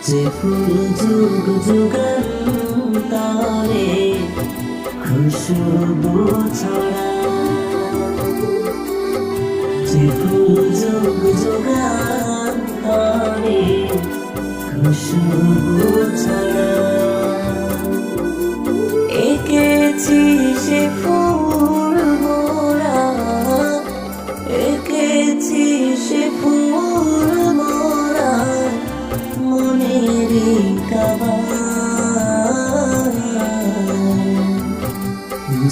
যে ফুল যুগ যুগান্তরে খুশবু ছড়ায়, যে ফুল যুগ যুগান্তরে খুশবু ছড়ায়। এঁকেছি সে ফুল মোরা, এঁকেছি সে ফুল মোরা মনেরই কাবায়।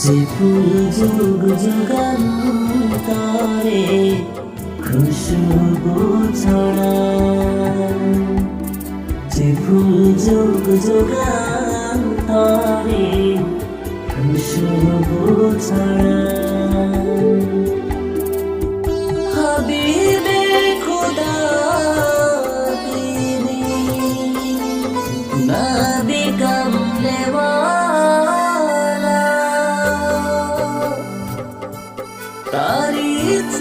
যে ফুল যুগ যুগান্তরে খুশবু ছড়ায়, যে ফুল যুগ যুগান্তরে খুশবু ছড়ায়। হাবিবে খুদা नबी कमले वाला तारीफ